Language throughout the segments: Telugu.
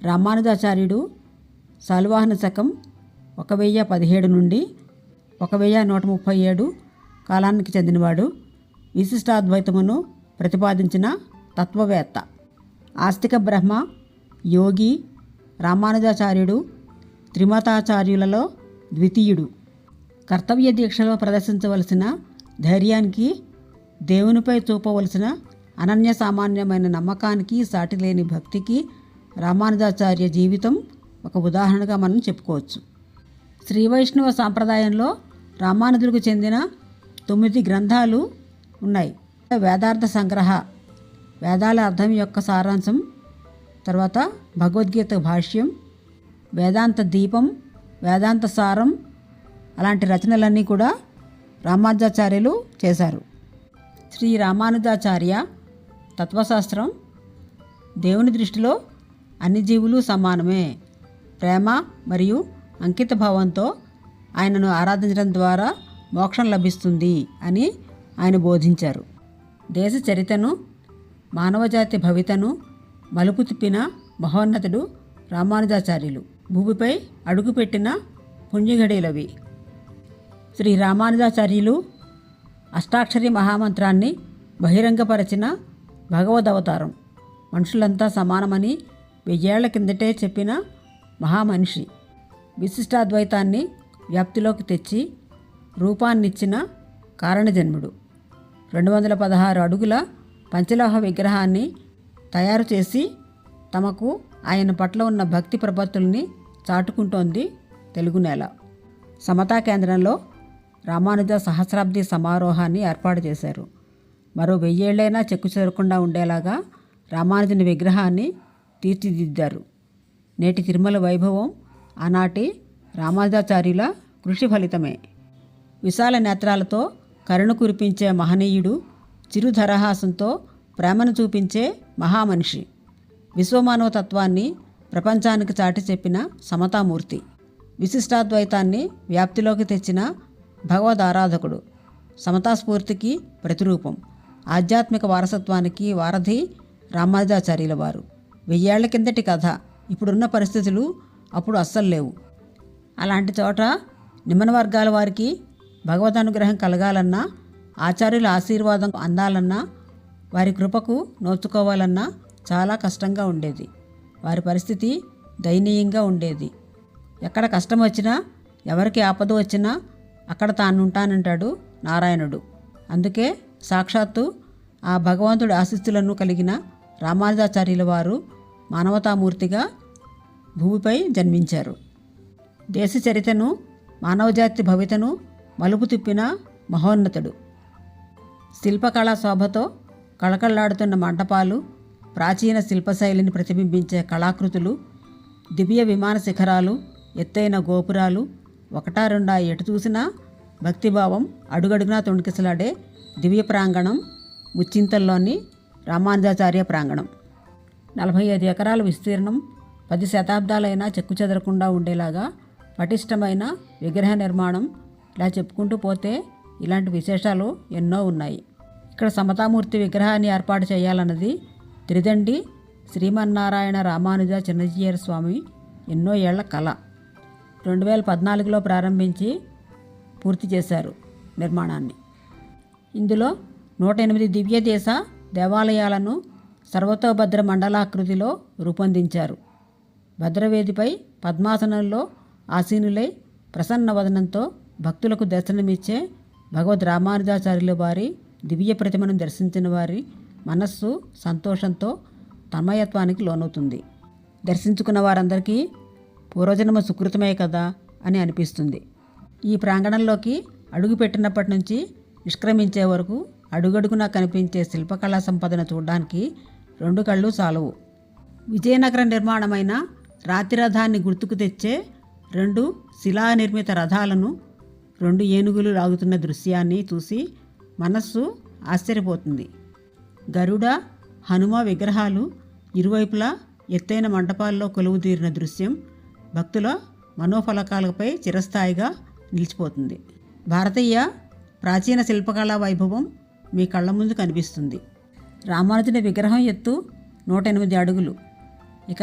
రామానుజాచార్యుడు శాలివాహన శకం 1017 నుండి 1137 కాలానికి చెందినవాడు. విశిష్టాద్వైతమును ప్రతిపాదించిన తత్వవేత్త. ఆస్తిక బ్రహ్మ, యోగి. రామానుజాచార్యుడు త్రిమతాచార్యులలో ద్వితీయుడు. కర్తవ్య దీక్షలో ప్రదర్శించవలసిన ధైర్యానికి, దేవునిపై చూపవలసిన అనన్య సామాన్యమైన నమ్మకానికి, సాటిలేని భక్తికి రామానుజాచార్య జీవితం ఒక ఉదాహరణగా మనం చెప్పుకోవచ్చు. శ్రీ వైష్ణవ సాంప్రదాయంలో రామానుజులకు చెందిన 9 గ్రంథాలు ఉన్నాయి. వేదార్థ సంగ్రహ, వేదాల అర్థం యొక్క సారాంశం. తర్వాత భగవద్గీత భాష్యం, వేదాంత దీపం, వేదాంత సారం, అలాంటి రచనలన్నీ కూడా రామానుజాచార్యులు చేశారు. శ్రీ రామానుజాచార్య తత్వశాస్త్రం: దేవుని దృష్టిలో అన్ని జీవులు సమానమే. ప్రేమ మరియు అంకిత భావంతో ఆయనను ఆరాధించడం ద్వారా మోక్షం లభిస్తుంది అని ఆయన బోధించారు. దేశ చరితను, మానవజాతి భవితను మలుపు తిప్పిన మహోన్నతుడు రామానుజాచార్యులు. భూమిపై అడుగుపెట్టిన పుణ్యఘడియలవి. శ్రీ రామానుజాచార్యులు అష్టాక్షరి మహామంత్రాన్ని బహిరంగపరచిన భగవదవతారం. మనుషులంతా సమానమని 1000 ఏళ్ల కిందటే చెప్పిన మహామనిషి. విశిష్టాద్వైతాన్ని వ్యాప్తిలోకి తెచ్చి రూపాన్నిచ్చిన కారణజన్ముడు. 216 అడుగుల పంచలోహ విగ్రహాన్ని తయారు చేసి తమకు ఆయన పట్ల ఉన్న భక్తి ప్రపత్తుల్ని చాటుకుంటోంది తెలుగు నేల. సమతా కేంద్రంలో రామానుజ సహస్రాబ్ది సమారోహాన్ని ఏర్పాటు చేశారు. మరో 1000 ఏళ్ళైనా చెక్కు చెదరకుండా ఉండేలాగా రామానుజుని విగ్రహాన్ని తీర్చిదిద్దారు. నేటి తిరుమల వైభవం ఆనాటి రామానుజాచార్యుల కృషి ఫలితమే. విశాల నేత్రాలతో కరుణ కురిపించే మహనీయుడు, చిరుధరహాసంతో ప్రేమను చూపించే మహామనిషి, విశ్వమానవతత్వాన్ని ప్రపంచానికి చాటి చెప్పిన సమతామూర్తి, విశిష్టాద్వైతాన్ని వ్యాప్తిలోకి తెచ్చిన భగవద్ ఆరాధకుడు, సమతాస్ఫూర్తికి ప్రతిరూపం, ఆధ్యాత్మిక వారసత్వానికి వారధి రామానుజాచార్యుల వారు. 1000 ఏళ్ల కిందటి కథ. ఇప్పుడున్న పరిస్థితులు అప్పుడు అస్సలు లేవు. అలాంటి చోట నిమ్మన వర్గాల వారికి భగవద్ అనుగ్రహం కలగాలన్నా, ఆచార్యుల ఆశీర్వాదం అందాలన్నా, వారి కృపకు నోచుకోవాలన్నా చాలా కష్టంగా ఉండేది. వారి పరిస్థితి దయనీయంగా ఉండేది. ఎక్కడ కష్టం వచ్చినా, ఎవరికి ఆపద వచ్చినా అక్కడ తానుంటానంటాడు నారాయణుడు. అందుకే సాక్షాత్తు ఆ భగవంతుడి ఆశీస్సులను కలిగిన రామానుజాచార్యుల వారు మానవతామూర్తిగా భూమిపై జన్మించారు. దేశ చరితను, మానవజాతి భవితను మలుపు తిప్పిన మహోన్నతుడు. శిల్పకళా శోభతో కళకళలాడుతున్న మంటపాలు, ప్రాచీన శిల్పశైలిని ప్రతిబింబించే కళాకృతులు, దివ్య విమాన శిఖరాలు, ఎత్తైన గోపురాలు, ఒకటా రెండా ఎటు చూసినా భక్తిభావం అడుగడుగునా తొణికిసలాడే దివ్య ప్రాంగణం ముచ్చింతల్లోని రామానుజాచార్య ప్రాంగణం. 45 ఎకరాల విస్తీర్ణం, 10 శతాబ్దాలైనా చెక్కు చెదరకుండా ఉండేలాగా పటిష్టమైన విగ్రహ నిర్మాణం. ఇలా చెప్పుకుంటూ పోతే ఇలాంటి విశేషాలు ఎన్నో ఉన్నాయి. ఇక్కడ సమతామూర్తి విగ్రహాన్ని ఏర్పాటు చేయాలన్నది త్రిదండి శ్రీమన్నారాయణ రామానుజ చిన్నజీయర్ స్వామి ఎన్నో ఏళ్ల కళ. 2014లో ప్రారంభించి పూర్తి చేశారు నిర్మాణాన్ని. ఇందులో 108 దివ్య దేశ దేవాలయాలను సర్వతోభద్ర మండలాకృతిలో రూపొందించారు. భద్రవేదిపై పద్మాసనంలో ఆసీనులై ప్రసన్న వదనంతో భక్తులకు దర్శనమిచ్చే భగవద్ రామానుజాచార్యుల వారి దివ్య ప్రతిమను దర్శించిన వారి మనస్సు సంతోషంతో తన్మయత్వానికి లోనవుతుంది. దర్శించుకున్న వారందరికీ పూర్వజన్మ సుకృతమే కదా అని అనిపిస్తుంది. ఈ ప్రాంగణంలోకి అడుగుపెట్టినప్పటి నుంచి నిష్క్రమించే వరకు అడుగడుగునా కనిపించే శిల్పకళా సంపదను చూడడానికి 2 కళ్ళు చాలవు. విజయనగర నిర్మాణమైన రాతిరథాన్ని గుర్తుకు తెచ్చే 2 శిలానిర్మిత రథాలను, 2 ఏనుగులు లాగుతున్న దృశ్యాన్ని చూసి మనస్సు ఆశ్చర్యపోతుంది. గరుడ, హనుమ విగ్రహాలు ఇరువైపులా ఎత్తైన మంటపాల్లో కొలువుదీరిన దృశ్యం భక్తుల మనోఫలకాలపై చిరస్థాయిగా నిలిచిపోతుంది. భారతీయ ప్రాచీన శిల్పకళా వైభవం మీ కళ్ళ ముందు కనిపిస్తుంది. రామానుజుని విగ్రహం ఎత్తు 108 అడుగులు. ఇక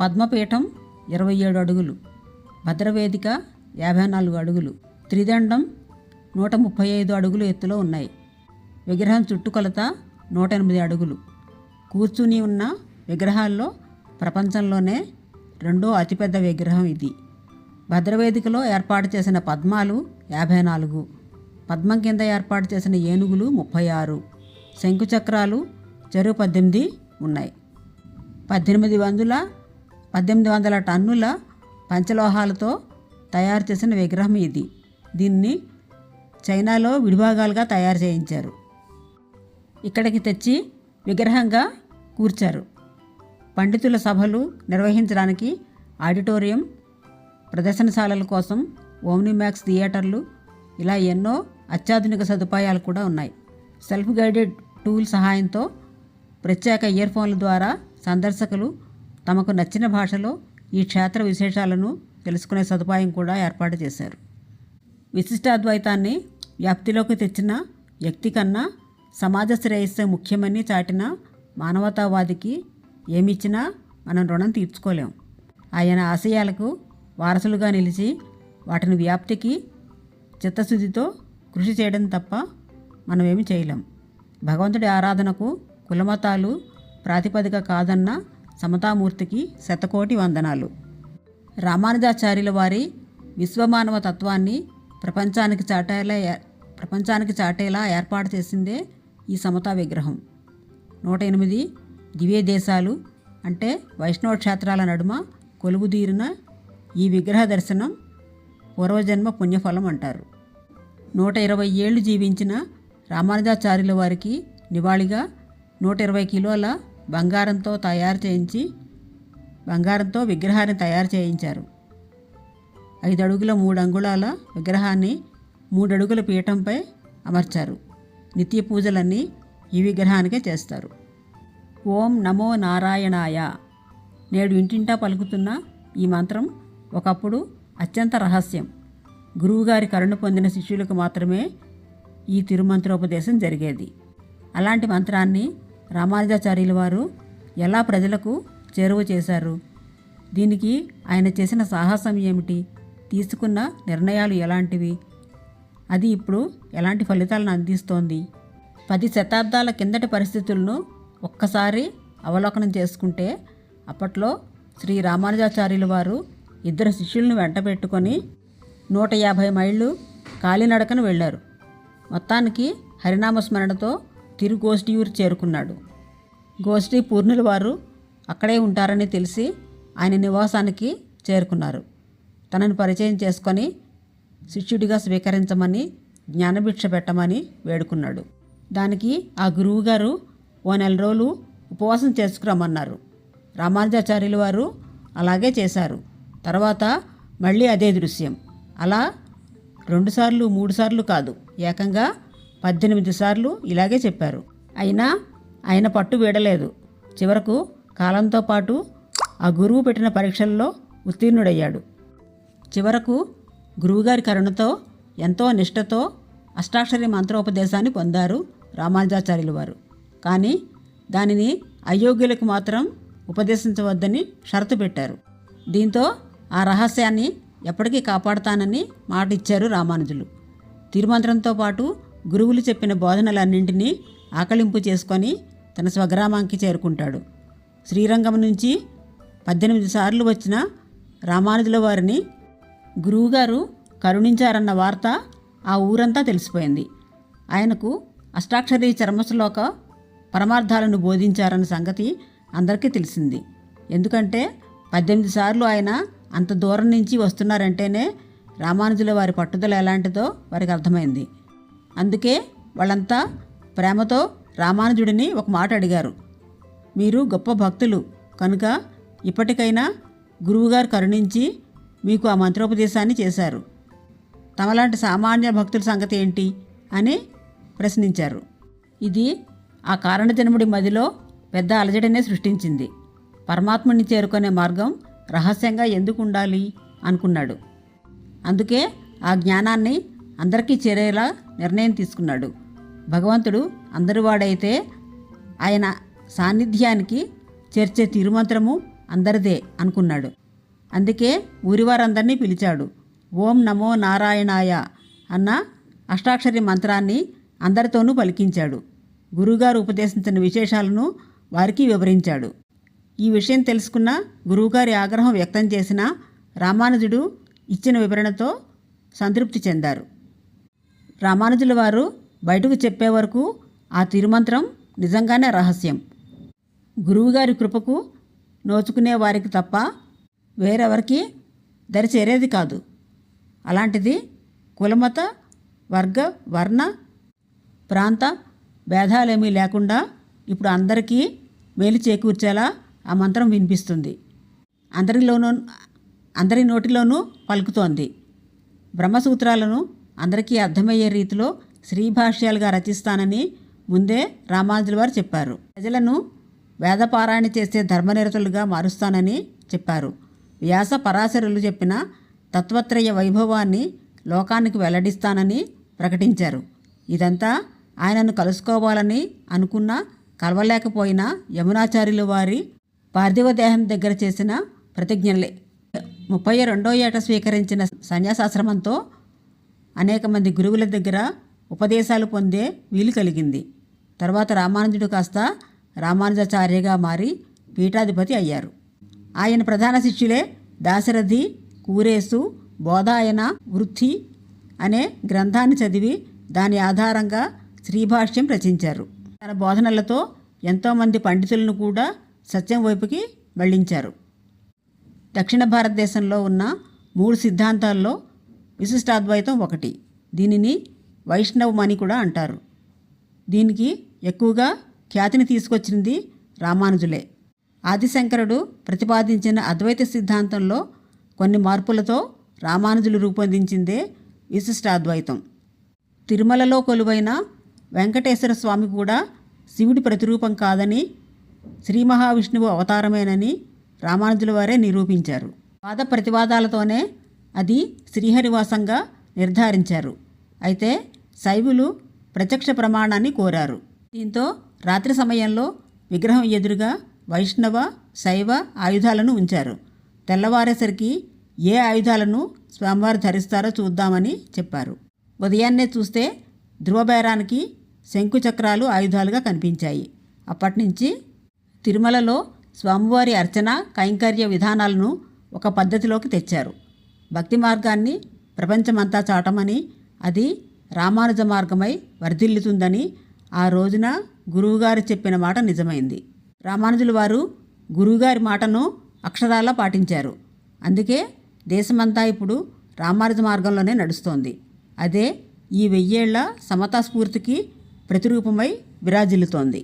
పద్మపీఠం 27 అడుగులు, భద్రవేదిక 54 అడుగులు, త్రిదండం 135 అడుగులు ఎత్తులో ఉన్నాయి. విగ్రహం చుట్టుకొలత 108 అడుగులు. కూర్చుని ఉన్న విగ్రహాల్లో ప్రపంచంలోనే రెండో అతిపెద్ద విగ్రహం ఇది. భద్రవేదికలో ఏర్పాటు చేసిన పద్మాలు 54, పద్మం కింద ఏర్పాటు చేసిన ఏనుగులు 36, శంకుచక్రాలు చెరువు 18 ఉన్నాయి. 1800 టన్నుల పంచలోహాలతో తయారు చేసిన విగ్రహం ఇది. దీన్ని చైనాలో విడిభాగాలుగా తయారు చేయించారు. ఇక్కడికి తెచ్చి విగ్రహంగా కూర్చారు. పండితుల సభలు నిర్వహించడానికి ఆడిటోరియం, ప్రదర్శనశాలల కోసం ఓమ్నిమాక్స్ థియేటర్లు, ఇలా ఎన్నో అత్యాధునిక సదుపాయాలు కూడా ఉన్నాయి. సెల్ఫ్ గైడెడ్ టూల్ సహాయంతో ప్రత్యేక ఇయర్ఫోన్ల ద్వారా సందర్శకులు తమకు నచ్చిన భాషలో ఈ క్షేత్ర విశేషాలను తెలుసుకునే సదుపాయం కూడా ఏర్పాటు చేశారు. విశిష్టాద్వైతాన్ని వ్యాప్తిలోకి తెచ్చిన వ్యక్తి కన్నా సమాజ శ్రేయస్సే ముఖ్యమని చాటిన మానవతావాదికి ఏమిచ్చినా మనం రుణం తీర్చుకోలేం. ఆయన ఆశయాలకు వారసులుగా నిలిచి వాటిని వ్యాప్తికి చిత్తశుద్ధితో కృషి చేయడం తప్ప మనమేమి చేయలేం. భగవంతుడి ఆరాధనకు కులమతాలు ప్రాతిపదిక కాదన్న సమతామూర్తికి శతకోటి వందనాలు. రామానుజాచార్యుల వారి విశ్వమానవ తత్వాన్ని ప్రపంచానికి చాటేలా ఏర్పాటు చేసిందే ఈ సమతా విగ్రహం. 108 దివ్య దేశాలు అంటే వైష్ణవ క్షేత్రాల నడుమ కొలువుదీరిన ఈ విగ్రహ దర్శనం పూర్వజన్మ పుణ్యఫలం అంటారు. 120 ఏళ్ళు జీవించిన రామానుజాచార్యుల వారికి నివాళిగా 120 కిలోల బంగారంతో విగ్రహాన్ని తయారు చేయించారు. 5 అడుగుల 3 అంగుళాల విగ్రహాన్ని 3 అడుగుల పీఠంపై అమర్చారు. నిత్య పూజలన్నీ ఈ విగ్రహానికే చేస్తారు. ఓం నమో నారాయణాయ. నేడు ఇంటింటా పలుకుతున్న ఈ మంత్రం ఒకప్పుడు అత్యంత రహస్యం. గురువుగారి కరుణ పొందిన శిష్యులకు మాత్రమే ఈ తిరుమంత్రోపదేశం జరిగేది. అలాంటి మంత్రాన్ని రామానుజాచార్యుల వారు ఎలా ప్రజలకు చేరువ చేశారు? దీనికి ఆయన చేసిన సాహసం ఏమిటి? తీసుకున్న నిర్ణయాలు ఎలాంటివి? అది ఇప్పుడు ఎలాంటి ఫలితాలను అందిస్తోంది? 10 శతాబ్దాల కిందటి పరిస్థితులను ఒక్కసారి అవలోకనం చేసుకుంటే అప్పట్లో శ్రీ రామానుజాచార్యుల వారు 2 శిష్యులను వెంటబెట్టుకొని 150 మైళ్ళు కాలినడకను వెళ్ళారు. మొత్తానికి హరినామస్మరణతో తిరుగోష్ఠియూరు చేరుకున్నాడు. గోష్ఠి పూర్ణుల వారు అక్కడే ఉంటారని తెలిసి ఆయన నివాసానికి చేరుకున్నారు. తనను పరిచయం చేసుకొని శిష్యుడిగా స్వీకరించమని, జ్ఞానభిక్ష పెట్టమని వేడుకున్నాడు. దానికి ఆ గురువుగారు ఓ 4 రోజులు ఉపవాసం చేసుకురమ్మన్నారు. రామానుజాచార్యుల వారు అలాగే చేశారు. తర్వాత మళ్ళీ అదే దృశ్యం. అలా 2 సార్లు 3 సార్లు కాదు, ఏకంగా 18 సార్లు ఇలాగే చెప్పారు. అయినా ఆయన పట్టు వీడలేదు. చివరకు కాలంతో పాటు ఆ గురువు పెట్టిన పరీక్షల్లో ఉత్తీర్ణుడయ్యాడు. చివరకు గురువుగారి కరుణతో ఎంతో నిష్ఠతో అష్టాక్షరి మంత్రోపదేశాన్ని పొందారు రామానుజాచార్యుల వారు. కానీ దానిని అయోగ్యులకు మాత్రం ఉపదేశించవద్దని షరతు పెట్టారు. దీంతో ఆ రహస్యాన్ని ఎప్పటికీ కాపాడుతానని మాట ఇచ్చారు రామానుజులు. తిరుమంత్రంతో పాటు గురువులు చెప్పిన బోధనలన్నింటినీ ఆకలింపు చేసుకొని తన స్వగ్రామానికి చేరుకుంటాడు. శ్రీరంగం నుంచి 18 సార్లు వచ్చిన రామానుజుల వారిని గురువుగారు కరుణించారన్న వార్త ఆ ఊరంతా తెలిసిపోయింది. ఆయనకు అష్టాక్షరి చర్మశ్లోక పరమార్థాలను బోధించారన్న సంగతి అందరికీ తెలిసింది. ఎందుకంటే 18 సార్లు ఆయన అంత దూరం నుంచి వస్తున్నారంటేనే రామానుజుల వారి పట్టుదల ఎలాంటిదో వారికి అర్థమైంది. అందుకే వాళ్ళంతా ప్రేమతో రామానుజుడిని ఒక మాట అడిగారు. మీరు గొప్ప భక్తులు కనుక ఇప్పటికైనా గురువుగారు కరుణించి మీకు ఆ మంత్రోపదేశాన్ని చేశారు. తమలాంటి సామాన్య భక్తుల సంగతి ఏంటి అని ప్రశ్నించారు. ఇది ఆ కారణజన్ముడి మదిలో పెద్ద అలజడినే సృష్టించింది. పరమాత్మని చేరుకునే మార్గం రహస్యంగా ఎందుకు ఉండాలి అనుకున్నాడు. అందుకే ఆ జ్ఞానాన్ని అందరికీ చేరేలా నిర్ణయం తీసుకున్నాడు. భగవంతుడు అందరివాడైతే ఆయన సాన్నిధ్యానికి చేర్చే తిరుమంత్రము అందరిదే అనుకున్నాడు. అందుకే ఊరివారందరినీ పిలిచాడు. ఓం నమో నారాయణాయ అన్న అష్టాక్షరి మంత్రాన్ని అందరితోనూ పలికించాడు. గురువుగారు ఉపదేశించిన విశేషాలను వారికి వివరించాడు. ఈ విషయం తెలుసుకున్న గురువుగారి ఆగ్రహం వ్యక్తం చేసిన రామానుజుడు ఇచ్చిన వివరణతో సంతృప్తి చెందారు. రామానుజుల వారు బయటకు చెప్పే వరకు ఆ తిరుమంత్రం నిజంగానే రహస్యం. గురువుగారి కృపకు నోచుకునే వారికి తప్ప వేరెవరికి దరిచేరేది కాదు. అలాంటిది కులమత వర్గ వర్ణ ప్రాంత భేదాలేమీ లేకుండా ఇప్పుడు అందరికీ మేలు చేకూర్చేలా ఆ మంత్రం వినిపిస్తుంది. అందరి నోటిలోనూ పలుకుతోంది. బ్రహ్మసూత్రాలను అందరికీ అర్థమయ్యే రీతిలో శ్రీభాష్యాలుగా రచిస్తానని ముందే రామానుజుల వారు చెప్పారు. ప్రజలను వేదపారాయణ చేసే ధర్మనిరతులుగా మారుస్తానని చెప్పారు. వ్యాస పరాశరులు చెప్పిన తత్వత్రయ వైభవాన్ని లోకానికి వెల్లడిస్తానని ప్రకటించారు. ఇదంతా ఆయనను కలుసుకోవాలని అనుకున్నా కలవలేకపోయినా యమునాచార్యుల వారి పార్థివ దేహం దగ్గర చేసిన ప్రతిజ్ఞలే. 32వ ఏట స్వీకరించిన సన్యాసాశ్రమంతో అనేక మంది గురువుల దగ్గర ఉపదేశాలు పొందే వీలు కలిగింది. తర్వాత రామానుజుడు కాస్త రామానుజాచార్యగా మారి పీఠాధిపతి అయ్యారు. ఆయన ప్రధాన శిష్యులే దాశరథి, కూరేసు, బోధాయన వృత్తి అనే గ్రంథాన్ని చదివి దాని ఆధారంగా శ్రీభాష్యం రచించారు. తన బోధనలతో ఎంతోమంది పండితులను కూడా సత్యం వైపుకి మళ్లించారు. దక్షిణ భారతదేశంలో ఉన్న 3 సిద్ధాంతాల్లో విశిష్టాద్వైతం ఒకటి. దీనిని వైష్ణవమని కూడా అంటారు. దీనికి ఎక్కువగా ఖ్యాతిని తీసుకొచ్చింది రామానుజులే. ఆదిశంకరుడు ప్రతిపాదించిన అద్వైత సిద్ధాంతంలో కొన్ని మార్పులతో రామానుజులు రూపొందించిందే విశిష్టాద్వైతం. తిరుమలలో కొలువైన వెంకటేశ్వర స్వామి కూడా శివుడి ప్రతిరూపం కాదని, శ్రీ మహావిష్ణువు అవతారమేనని రామానుజుల వారే నిరూపించారు. వాద ప్రతివాదాలతోనే అది శ్రీహరివాసంగా నిర్ధారించారు. అయితే శైవులు ప్రత్యక్ష ప్రమాణాన్ని కోరారు. దీంతో రాత్రి సమయంలో విగ్రహం ఎదురుగా వైష్ణవ శైవ ఆయుధాలను ఉంచారు. తెల్లవారేసరికి ఏ ఆయుధాలను స్వామివారు ధరిస్తారో చూద్దామని చెప్పారు. ఉదయాన్నే చూస్తే ధ్రువబేరానికి శంకుచక్రాలు ఆయుధాలుగా కనిపించాయి. అప్పటినుంచి తిరుమలలో స్వామివారి అర్చన కైంకర్య విధానాలను ఒక పద్ధతిలోకి తెచ్చారు. భక్తి మార్గాన్ని ప్రపంచమంతా చాటమని, అది రామానుజ మార్గమై వర్ధిల్లుతుందని ఆ రోజున గురువుగారు చెప్పిన మాట నిజమైంది. రామానుజుల వారు గురువుగారి మాటను అక్షరాలా పాటించారు. అందుకే దేశమంతా ఇప్పుడు రామానుజ మార్గంలోనే నడుస్తోంది. అదే ఈ 1000 ఏళ్ల సమతా స్ఫూర్తికి ప్రతిరూపమై విరాజిల్లుతోంది.